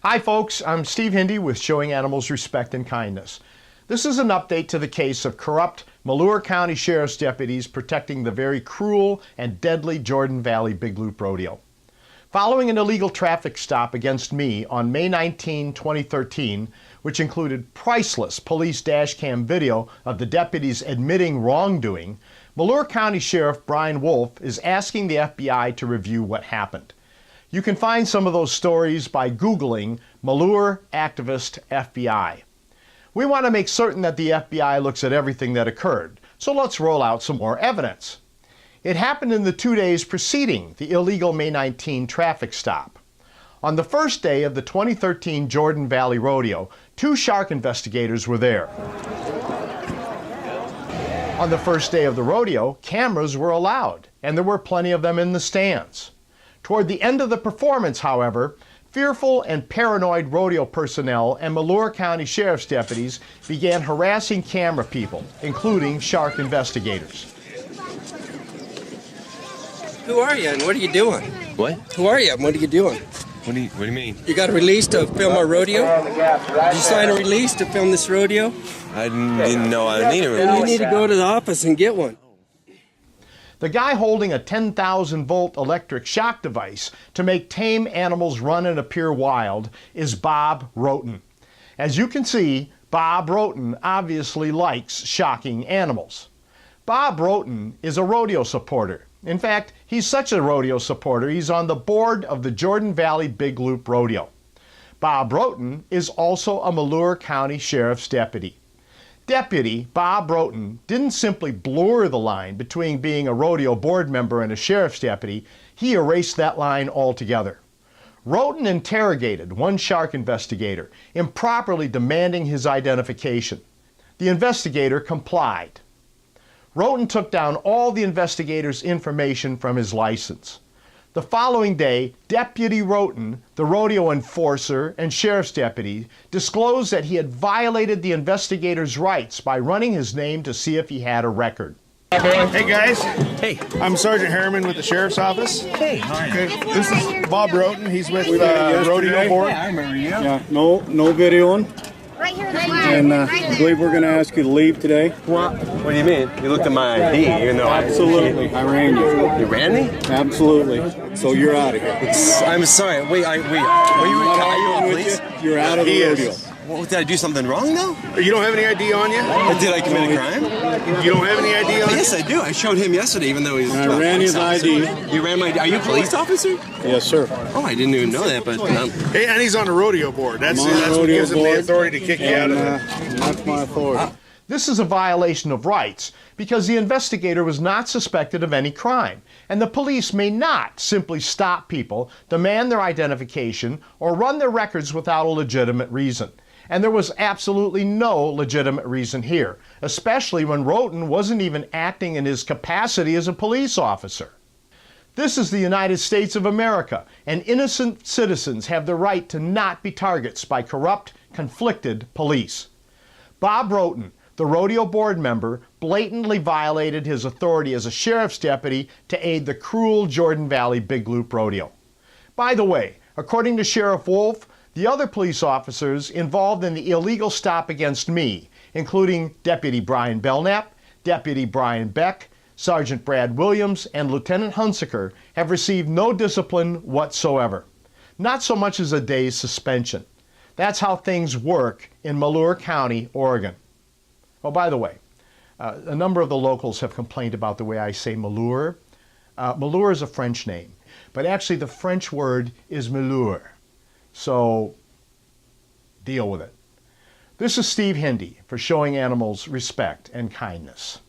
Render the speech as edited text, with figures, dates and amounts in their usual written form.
Hi folks, I'm Steve Hindy with Showing Animals Respect and Kindness. This is an update to the case of corrupt Malheur County Sheriff's deputies protecting the very cruel and deadly Jordan Valley Big Loop Rodeo. Following an illegal traffic stop against me on May 19, 2013, which included priceless police dashcam video of the deputies admitting wrongdoing, Malheur County Sheriff Brian Wolf is asking the FBI to review what happened. You can find some of those stories by Googling Malheur Activist FBI. We want to make certain that the FBI looks at everything that occurred, so let's roll out some more evidence. It happened in the 2 days preceding the illegal May 19 traffic stop. On the first day of the 2013 Jordan Valley Rodeo, 2 shark investigators were there. On the first day of the rodeo, cameras were allowed, and there were plenty of them in the stands. Toward the end of the performance, however, fearful and paranoid rodeo personnel and Malheur County Sheriff's deputies began harassing camera people, including shark investigators. Who are you and what are you doing? What? Who are you and what are you doing? What do you mean? You got a release to film our rodeo? Did you sign a release to film this rodeo? I didn't know I needed a Then you release. need to go to the office and get one. The guy holding a 10,000-volt electric shock device to make tame animals run and appear wild is Bob Roten. As you can see, Bob Roten obviously likes shocking animals. Bob Roten is a rodeo supporter. In fact, he's such a rodeo supporter, he's on the board of the Jordan Valley Big Loop Rodeo. Bob Roten is also a Malheur County Sheriff's deputy. Deputy Bob Roten didn't simply blur the line between being a rodeo board member and a sheriff's deputy, he erased that line altogether. Roten interrogated one shark investigator, improperly demanding his identification. The investigator complied. Roten took down all the investigator's information from his license. The following day, Deputy Roten, the rodeo enforcer and sheriff's deputy, disclosed that he had violated the investigator's rights by running his name to see if he had a record. Hey guys. Hey. I'm Sergeant Harriman with the Sheriff's Office. Hey. Okay. This is Bob Roten. He's with Rodeo Board. I remember you. Yeah, no videoing. Right here, And I believe we're going to ask you to leave today. What do you mean? You looked at my ID, even though Absolutely. I ran you. You ran me? Absolutely. So you're out of here. I'm sorry. Wait. Are you on police? You're out of the rodeo. What, did I do something wrong, though? You don't have any ID on you? Did I commit a crime? You don't have any ID on you? Yes, I do. I showed him yesterday, even though he's I ran his ID. You ran my ID. Are you a police officer? Yes, sir. Oh, I didn't even know that, but... Hey, and he's on the Rodeo Board. That's I'm on the what rodeo gives him the board, authority to kick you out of there. That's my authority. This is a violation of rights because the investigator was not suspected of any crime, and the police may not simply stop people, demand their identification, or run their records without a legitimate reason. And there was absolutely no legitimate reason here, especially when Roten wasn't even acting in his capacity as a police officer. This is the United States of America, and innocent citizens have the right to not be targets by corrupt, conflicted police. Bob Roten, the rodeo board member, blatantly violated his authority as a sheriff's deputy to aid the cruel Jordan Valley Big Loop Rodeo. By the way, according to Sheriff Wolf, the other police officers involved in the illegal stop against me, including Deputy Brian Belknap, Deputy Brian Beck, Sergeant Brad Williams, and Lieutenant Hunsaker, have received no discipline whatsoever. Not so much as a day's suspension. That's how things work in Malheur County, Oregon. Oh, by the way, a number of the locals have complained about the way I say Malheur. Malheur is a French name, but actually the French word is Malheur. So, deal with it. This is Steve Hindy for Showing Animals Respect and Kindness.